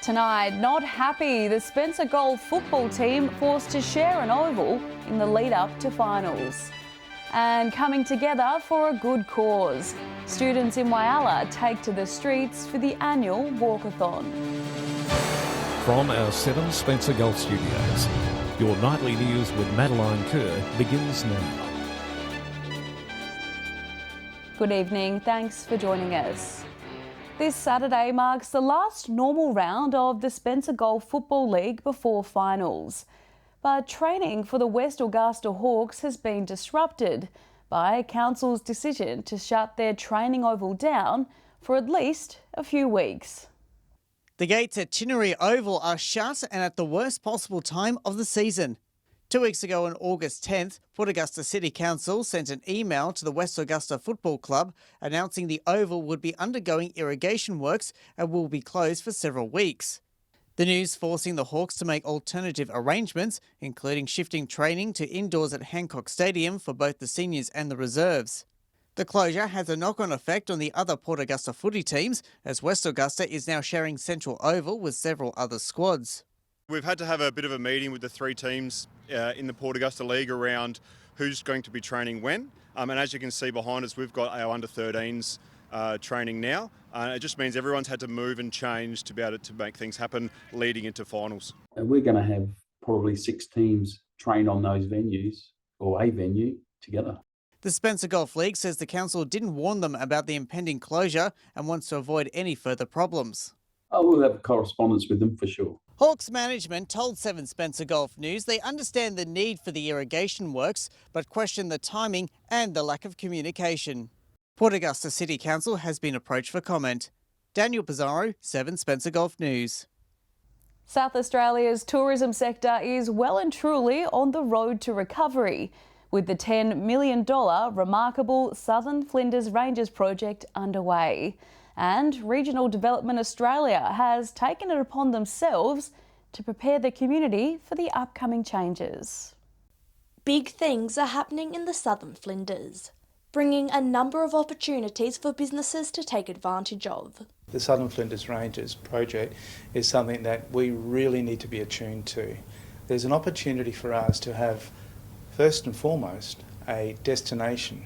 Tonight, not happy, the Spencer Golf football team forced to share an oval in the lead up to finals. And coming together for a good cause. Students in Whyalla take to the streets for the annual Walkathon. From our 7 Spencer Golf Studios, your nightly news with Madeline Kerr begins now. Good evening, thanks for joining us. This Saturday marks the last normal round of the Spencer Golf Football League before finals. But training for the West Augusta Hawks has been disrupted by Council's decision to shut their training oval down for at least a few weeks. The gates at Chinnery Oval are shut and at the worst possible time of the season. 2 weeks ago on August 10th, Port Augusta City Council sent an email to the West Augusta Football Club announcing the oval would be undergoing irrigation works and will be closed for several weeks. The news forcing the Hawks to make alternative arrangements, including shifting training to indoors at Hancock Stadium for both the seniors and the reserves. The closure has a knock-on effect on the other Port Augusta footy teams, as West Augusta is now sharing Central Oval with several other squads. We've had to have a bit of a meeting with the 3 teams in the Port Augusta League around who's going to be training when. And as you can see behind us, we've got our under-13s training now. It just means everyone's had to move and change to be able to make things happen leading into finals. We're going to have probably 6 teams train on those venues or a venue together. The Spencer Golf League says the council didn't warn them about the impending closure and wants to avoid any further problems. We'll have correspondence with them for sure. Hawks management told 7 Spencer Golf News they understand the need for the irrigation works, but question the timing and the lack of communication. Port Augusta City Council has been approached for comment. Daniel Pizarro, 7 Spencer Golf News. South Australia's tourism sector is well and truly on the road to recovery, with the $10 million remarkable Southern Flinders Ranges project underway. And Regional Development Australia has taken it upon themselves to prepare the community for the upcoming changes. Big things are happening in the Southern Flinders, bringing a number of opportunities for businesses to take advantage of. The Southern Flinders Ranges project is something that we really need to be attuned to. There's an opportunity for us to have, first and foremost, a destination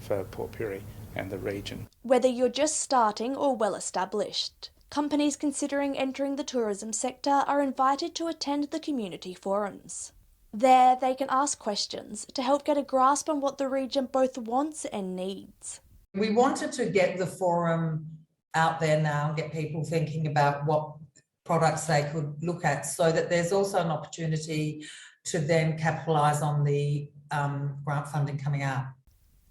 for Port Pirie and the region. Whether you're just starting or well established, companies considering entering the tourism sector are invited to attend the community forums. There they can ask questions to help get a grasp on what the region both wants and needs. We wanted to get the forum out there now and get people thinking about what products they could look at, so that there's also an opportunity to then capitalise on the grant funding coming out.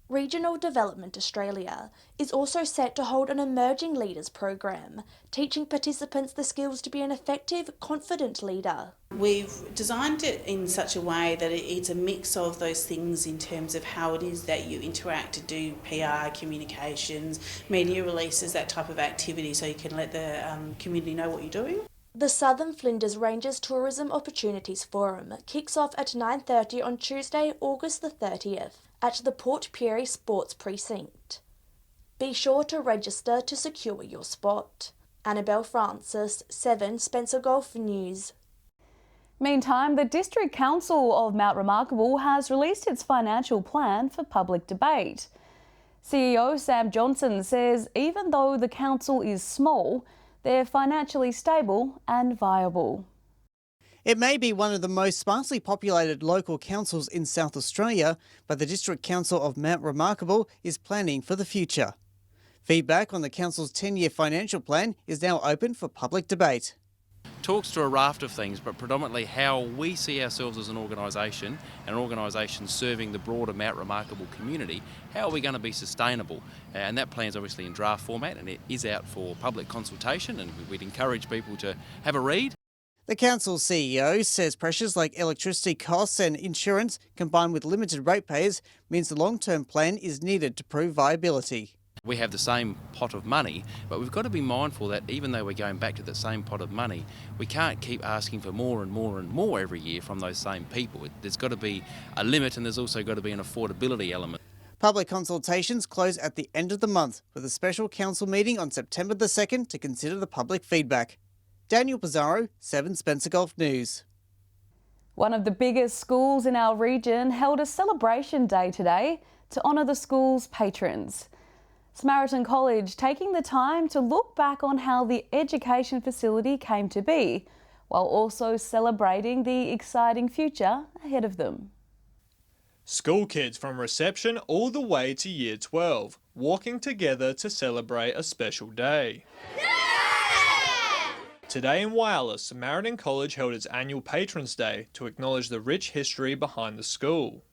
Regional Development Australia is also set to hold an Emerging Leaders program, teaching participants the skills to be an effective, confident leader. We've designed it in such a way that it's a mix of those things in terms of how it is that you interact to do PR, communications, media releases, that type of activity, so you can let the community know what you're doing. The Southern Flinders Ranges Tourism Opportunities Forum kicks off at 9:30 on Tuesday, August the 30th. At the Port Pirie Sports Precinct. Be sure to register to secure your spot. Annabelle Francis, 7 Spencer Golf News. Meantime, the District Council of Mount Remarkable has released its financial plan for public debate. CEO Sam Johnson says even though the council is small, they're financially stable and viable. It may be one of the most sparsely populated local councils in South Australia, but the District Council of Mount Remarkable is planning for the future. Feedback on the council's 10-year financial plan is now open for public debate. Talks to a raft of things, but predominantly how we see ourselves as an organisation, and an organisation serving the broader Mount Remarkable community. How are we going to be sustainable? And that plan's obviously in draft format, and it is out for public consultation, and we'd encourage people to have a read. The council's CEO says pressures like electricity costs and insurance, combined with limited ratepayers, means the long-term plan is needed to prove viability. We have the same pot of money, but we've got to be mindful that even though we're going back to the same pot of money, we can't keep asking for more and more and more every year from those same people. There's got to be a limit, and there's also got to be an affordability element. Public consultations close at the end of the month, with a special council meeting on September the 2nd to consider the public feedback. Daniel Pizarro, 7 Spencer Golf News. One of the biggest schools in our region held a celebration day today to honour the school's patrons. Samaritan College taking the time to look back on how the education facility came to be, while also celebrating the exciting future ahead of them. School kids from reception all the way to year 12, walking together to celebrate a special day. Today in Whyalla, Samaritan College held its annual Patrons Day to acknowledge the rich history behind the school.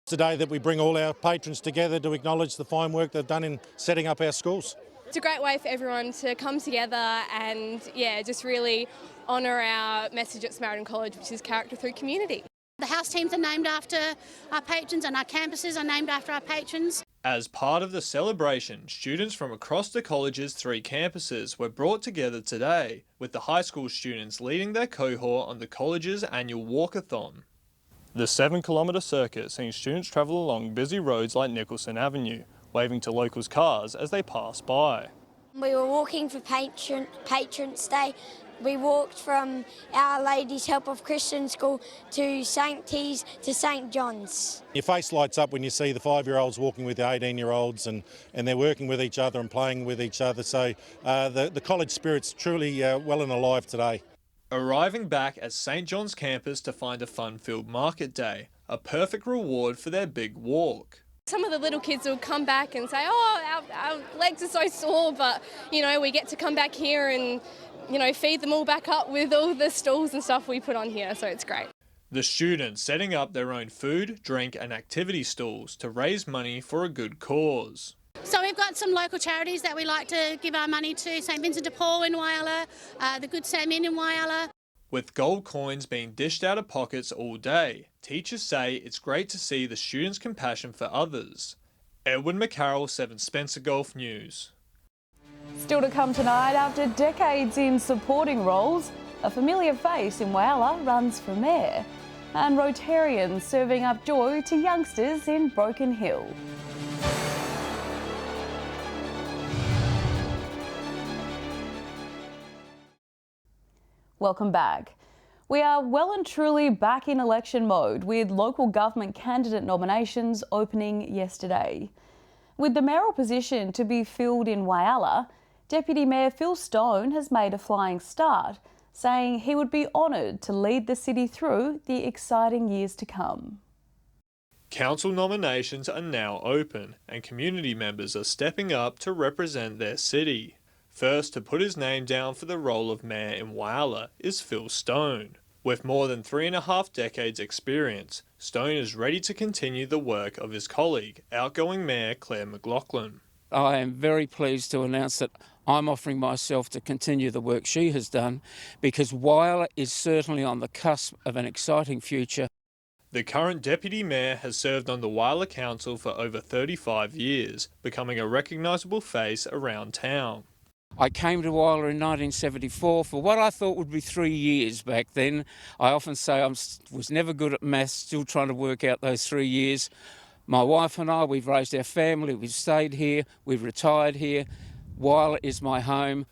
It's a day that we bring all our patrons together to acknowledge the fine work they've done in setting up our schools. It's a great way for everyone to come together and, just really honour our message at Samaritan College, which is character through community. The house teams are named after our patrons and our campuses are named after our patrons. As part of the celebration, students from across the college's 3 campuses were brought together today, with the high school students leading their cohort on the college's annual Walkathon. The 7-kilometre circuit seeing students travel along busy roads like Nicholson Avenue, waving to locals' cars as they pass by. We were walking for Patrons Day. We walked from Our Lady's Help of Christian School to St T's to St John's. Your face lights up when you see the 5-year-olds walking with the 18-year-olds and they're working with each other and playing with each other. So the college spirit's truly well and alive today. Arriving back at St John's campus to find a fun-filled market day, a perfect reward for their big walk. Some of the little kids will come back and say, our legs are so sore, but, we get to come back here and, feed them all back up with all the stalls and stuff we put on here, so it's great. The students setting up their own food, drink and activity stalls to raise money for a good cause. So we've got some local charities that we like to give our money to, St Vincent de Paul in Whyalla, the Good Sam Inn in Whyalla. With gold coins being dished out of pockets all day, teachers say it's great to see the students' compassion for others. Edwin McCarroll, 7 Spencer Golf News. Still to come tonight, after decades in supporting roles, a familiar face in Whyalla runs for mayor. And Rotarians serving up joy to youngsters in Broken Hill. Welcome back. We are well and truly back in election mode, with local government candidate nominations opening yesterday. With the mayoral position to be filled in Whyalla, Deputy Mayor Phil Stone has made a flying start, saying he would be honoured to lead the city through the exciting years to come. Council nominations are now open and community members are stepping up to represent their city. First to put his name down for the role of mayor in Whyalla is Phil Stone. With more than 3.5 decades experience, Stone is ready to continue the work of his colleague, outgoing Mayor Claire McLaughlin. I am very pleased to announce that I'm offering myself to continue the work she has done, because Whyalla is certainly on the cusp of an exciting future. The current Deputy Mayor has served on the Whyalla Council for over 35 years, becoming a recognisable face around town. I came to Whyalla in 1974 for what I thought would be 3 years back then. I often say I was never good at maths, still trying to work out those 3 years. My wife and I, we've raised our family, we've stayed here, we've retired here. Whyalla is my home.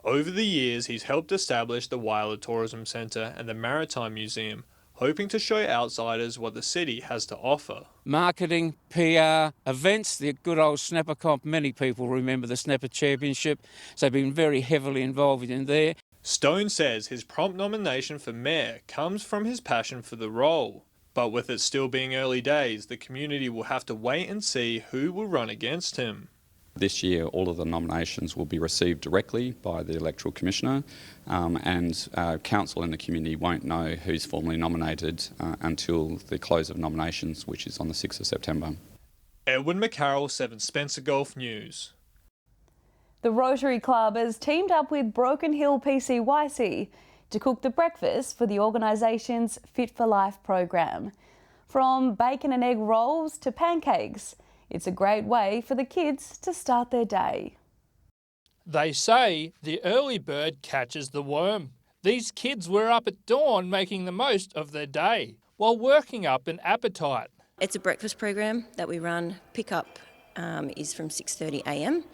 Over the years, he's helped establish the Whyalla Tourism Centre and the Maritime Museum, hoping to show outsiders what the city has to offer. Marketing, PR, events, the good old Snapper Comp. Many people remember the Snapper Championship, so been very heavily involved in there. Stone says his prompt nomination for mayor comes from his passion for the role. But with it still being early days, the community will have to wait and see who will run against him. This year, all of the nominations will be received directly by the Electoral Commissioner, and Council and the community won't know who's formally nominated until the close of nominations, which is on the 6th of September. Edwin McCarroll, 7 Spencer Golf News. The Rotary Club has teamed up with Broken Hill PCYC to cook the breakfast for the organisation's Fit for Life program. From bacon and egg rolls to pancakes, it's a great way for the kids to start their day. They say the early bird catches the worm. These kids were up at dawn making the most of their day while working up an appetite. It's a breakfast program that we run. Pick-up is from 6:30 a.m.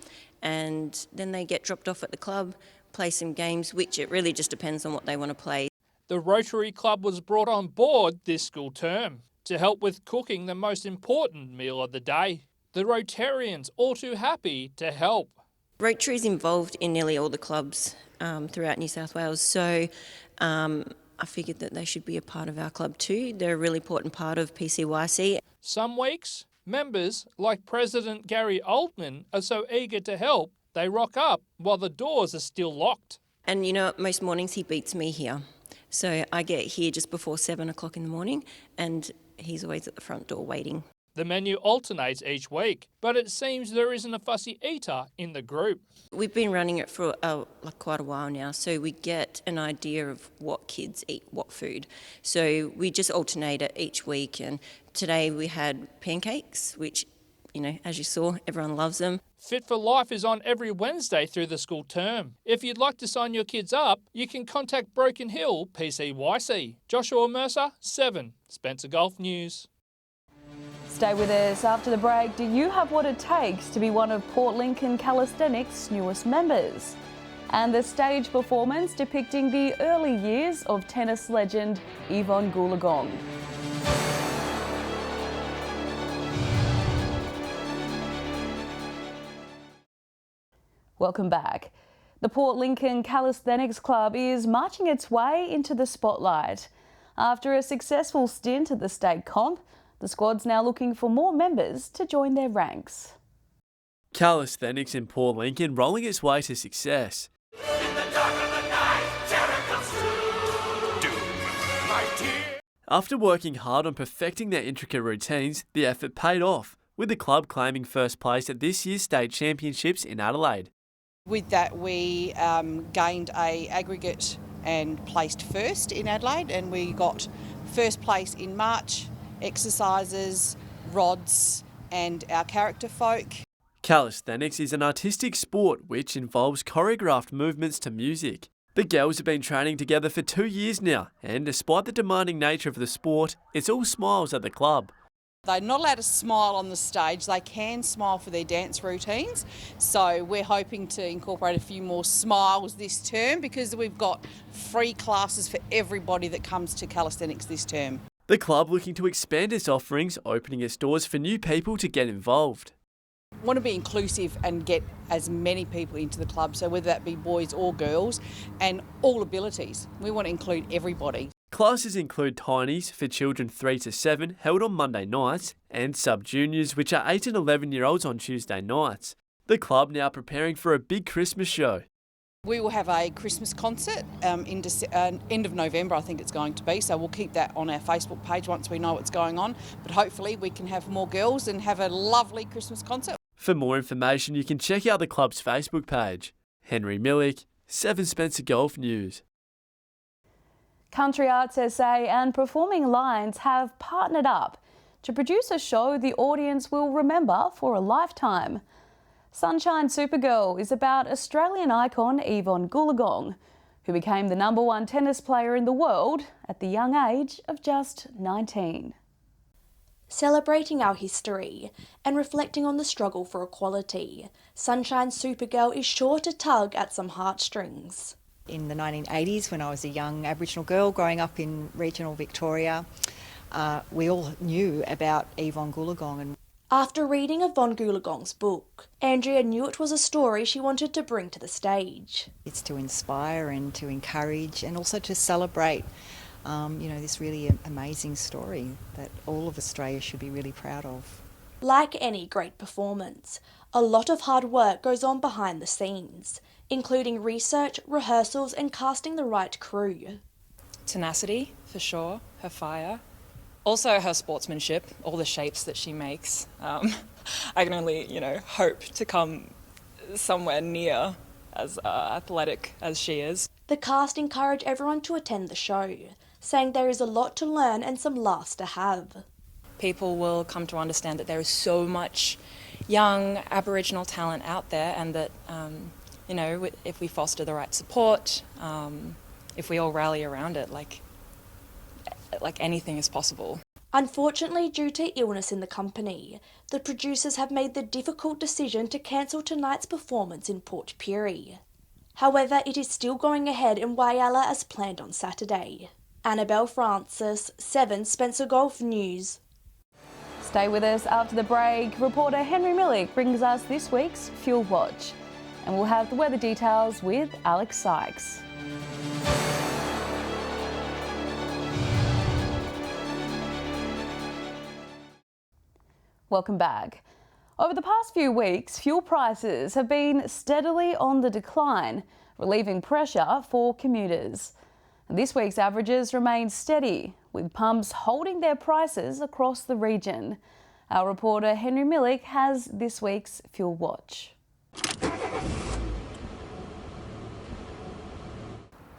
and then they get dropped off at the club. play some games, which it really just depends on what they want to play. The Rotary Club was brought on board this school term to help with cooking the most important meal of the day. The Rotarians all too happy to help. Rotary is involved in nearly all the clubs throughout New South Wales, so I figured that they should be a part of our club too. They're a really important part of PCYC. Some weeks, members like President Gary Oldman are so eager to help, they rock up while the doors are still locked. And you know, most mornings he beats me here. So I get here just before 7 o'clock in the morning and he's always at the front door waiting. The menu alternates each week, but it seems there isn't a fussy eater in the group. We've been running it for quite a while now, so we get an idea of what kids eat, what food. So we just alternate it each week, and today we had pancakes, which, you know, as you saw, everyone loves them. Fit for Life is on every Wednesday through the school term. If you'd like to sign your kids up, you can contact Broken Hill PCYC. Joshua Mercer, 7, Spencer Gulf News. Stay with us after the break. Do you have what it takes to be one of Port Lincoln Calisthenics' newest members? And the stage performance depicting the early years of tennis legend Yvonne Goolagong. Welcome back. The Port Lincoln Calisthenics Club is marching its way into the spotlight. After a successful stint at the state comp, the squad's now looking for more members to join their ranks. Calisthenics in Port Lincoln rolling its way to success. After working hard on perfecting their intricate routines, the effort paid off, with the club claiming first place at this year's state championships in Adelaide. With that, we gained an aggregate and placed first in Adelaide, and we got first place in march, exercises, rods and our character folk. Calisthenics is an artistic sport which involves choreographed movements to music. The girls have been training together for 2 years now, and despite the demanding nature of the sport, it's all smiles at the club. They're not allowed to smile on the stage. They can smile for their dance routines. So we're hoping to incorporate a few more smiles this term because we've got free classes for everybody that comes to calisthenics this term. The club looking to expand its offerings, opening its doors for new people to get involved. We want to be inclusive and get as many people into the club, so whether that be boys or girls, and all abilities. We want to include everybody. Classes include Tinies for children 3 to 7 held on Monday nights and Sub-Juniors which are 8 and 11-year-olds on Tuesday nights. The club now preparing for a big Christmas show. We will have a Christmas concert end of November, I think it's going to be, so we'll keep that on our Facebook page once we know what's going on. But hopefully we can have more girls and have a lovely Christmas concert. For more information, you can check out the club's Facebook page. Henry Millick, 7 Spencer Gulf News. Country Arts SA and Performing Lines have partnered up to produce a show the audience will remember for a lifetime. Sunshine Supergirl is about Australian icon Yvonne Goolagong, who became the #1 tennis player in the world at the young age of just 19. Celebrating our history and reflecting on the struggle for equality, Sunshine Supergirl is sure to tug at some heartstrings. In the 1980s, when I was a young Aboriginal girl growing up in regional Victoria, we all knew about Yvonne Goolagong. After reading Yvonne Goolagong's book, Andrea knew it was a story she wanted to bring to the stage. It's to inspire and to encourage and also to celebrate, this really amazing story that all of Australia should be really proud of. Like any great performance, a lot of hard work goes on behind the scenes, including research, rehearsals and casting the right crew. Tenacity, for sure, her fire. Also her sportsmanship, all the shapes that she makes. I can only, hope to come somewhere near as athletic as she is. The cast encourage everyone to attend the show, saying there is a lot to learn and some laughs to have. People will come to understand that there is so much young Aboriginal talent out there and that, if we foster the right support, if we all rally around it, like anything is possible. Unfortunately, due to illness in the company, the producers have made the difficult decision to cancel tonight's performance in Port Pirie. However, it is still going ahead in Whyalla as planned on Saturday. Annabelle Francis, 7 Spencer Golf News. Stay with us after the break. Reporter Henry Millick brings us this week's Fuel Watch. And we'll have the weather details with Alex Sykes. Welcome back. Over the past few weeks, fuel prices have been steadily on the decline, relieving pressure for commuters. And this week's averages remain steady, with pumps holding their prices across the region. Our reporter Henry Millick has this week's Fuel Watch.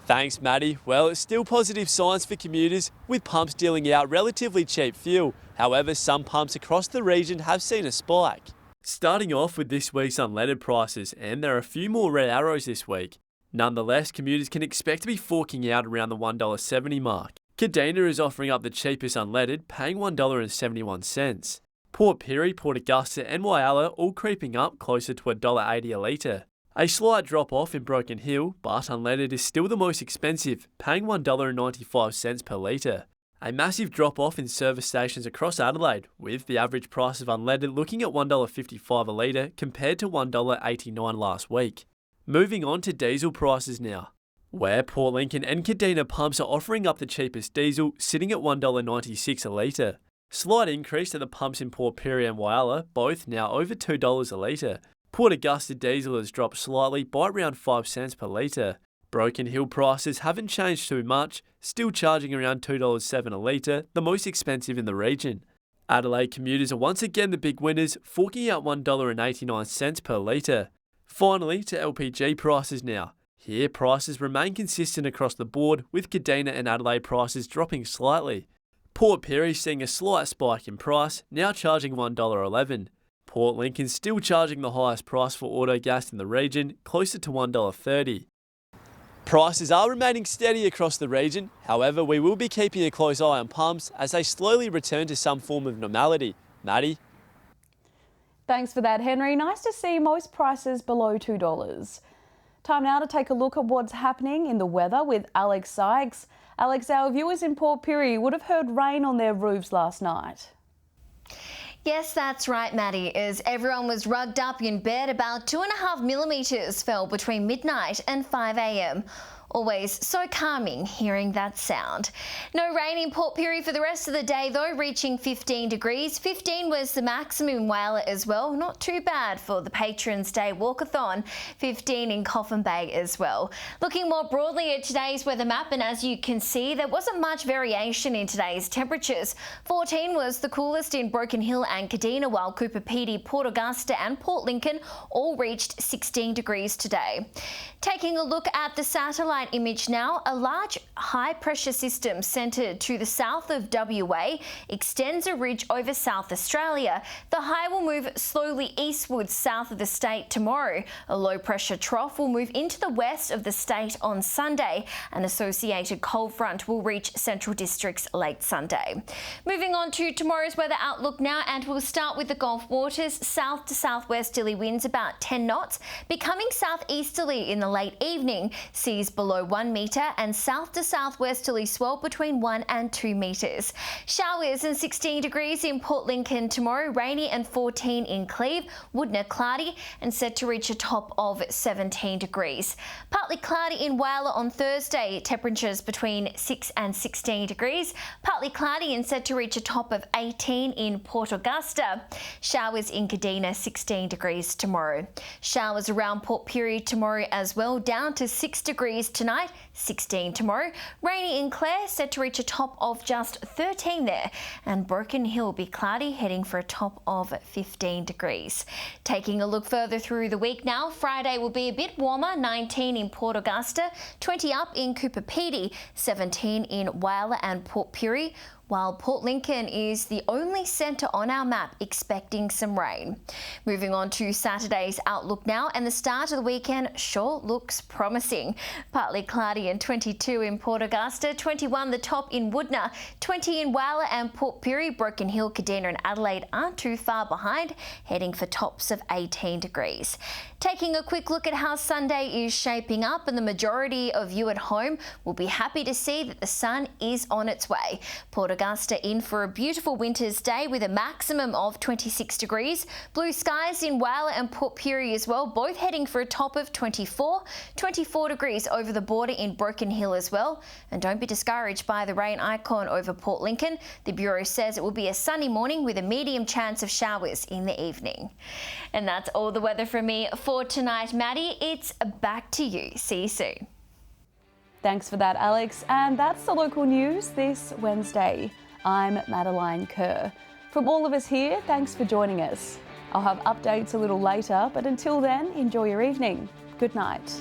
Thanks, Maddie. Well, it's still positive signs for commuters, with pumps dealing out relatively cheap fuel. However, some pumps across the region have seen a spike. Starting off with this week's unleaded prices, and there are a few more red arrows this week. Nonetheless, commuters can expect to be forking out around the $1.70 mark. Kadina is offering up the cheapest unleaded, paying $1.71. Port Pirie, Port Augusta and Whyalla all creeping up closer to $1.80 a litre. A slight drop off in Broken Hill, but unleaded is still the most expensive, paying $1.95 per litre. A massive drop off in service stations across Adelaide, with the average price of unleaded looking at $1.55 a litre compared to $1.89 last week. Moving on to diesel prices now, where Port Lincoln and Kadina pumps are offering up the cheapest diesel, sitting at $1.96 a litre. Slight increase at the pumps in Port Pirie and Whyalla, both now over $2 a litre. Port Augusta diesel has dropped slightly by around 5 cents per litre. Broken Hill prices haven't changed too much, still charging around $2.07 a litre, the most expensive in the region. Adelaide commuters are once again the big winners, forking out $1.89 per litre. Finally, to LPG prices now. Here, prices remain consistent across the board, with Kadina and Adelaide prices dropping slightly. Port Pirie seeing a slight spike in price, now charging $1.11. Port Lincoln still charging the highest price for auto gas in the region, closer to $1.30. Prices are remaining steady across the region, however we will be keeping a close eye on pumps as they slowly return to some form of normality. Maddie? Thanks for that, Henry. Nice to see most prices below $2. Time now to take a look at what's happening in the weather with Alex Sykes. Alex, our viewers in Port Pirie would have heard rain on their roofs last night. Yes, that's right, Maddie, as everyone was rugged up in bed. About 2.5 millimetres fell between midnight and 5 a.m. Always so calming hearing that sound. No rain in Port Pirie for the rest of the day though, reaching 15 degrees. 15 was the maximum in Whyalla as well. Not too bad for the Patrons Day Walkathon. 15 in Coffin Bay as well. Looking more broadly at today's weather map, and as you can see, there wasn't much variation in today's temperatures. 14 was the coolest in Broken Hill and Kadina, while Cooper Pedy, Port Augusta and Port Lincoln all reached 16 degrees today. Taking a look at the satellite image now, a large high pressure system centred to the south of WA extends a ridge over South Australia. The high will move slowly eastwards south of the state tomorrow. A low pressure trough will move into the west of the state on Sunday. An associated cold front will reach central districts late Sunday. Moving on to tomorrow's weather outlook now, and we'll start with the Gulf waters. South to southwesterly winds about 10 knots, becoming southeasterly in the late evening. Seas below 1 metre and south to southwesterly swell between 1 and 2 metres. Showers and 16 degrees in Port Lincoln tomorrow, rainy and 14 in Cleve, Woodner cloudy and set to reach a top of 17 degrees. Partly cloudy in Whyalla on Thursday, temperatures between 6 and 16 degrees. Partly cloudy and set to reach a top of 18 in Port Augusta. Showers in Kadina, 16 degrees tomorrow. Showers around Port Pirie tomorrow as well, down to 6 degrees tonight, 16 tomorrow. Rainy in Clare, set to reach a top of just 13 there. And Broken Hill will be cloudy, heading for a top of 15 degrees. Taking a look further through the week now, Friday will be a bit warmer, 19 in Port Augusta, 20 up in Cooper Pedy, 17 in Whyalla and Port Pirie, while Port Lincoln is the only centre on our map expecting some rain. Moving on to Saturday's outlook now, and the start of the weekend sure looks promising. Partly cloudy cloudy and 22 in Port Augusta, 21 the top in Woodner, 20 in Wowler and Port Pirie. Broken Hill, Kadina and Adelaide aren't too far behind, heading for tops of 18 degrees. Taking a quick look at how Sunday is shaping up, and the majority of you at home will be happy to see that the sun is on its way. Port Augusta in for a beautiful winter's day with a maximum of 26 degrees. Blue skies in Wowler and Port Pirie as well, both heading for a top of 24 degrees over the border in Broken Hill as well. And don't be discouraged by the rain icon over Port Lincoln. The Bureau says it will be a sunny morning with a medium chance of showers in the evening. And that's all the weather from me for tonight. Maddie, it's back to you. See you soon. Thanks for that, Alex. And that's the local news this Wednesday. I'm Madeline Kerr. From all of us here, thanks for joining us. I'll have updates a little later, but until then, enjoy your evening. Good night.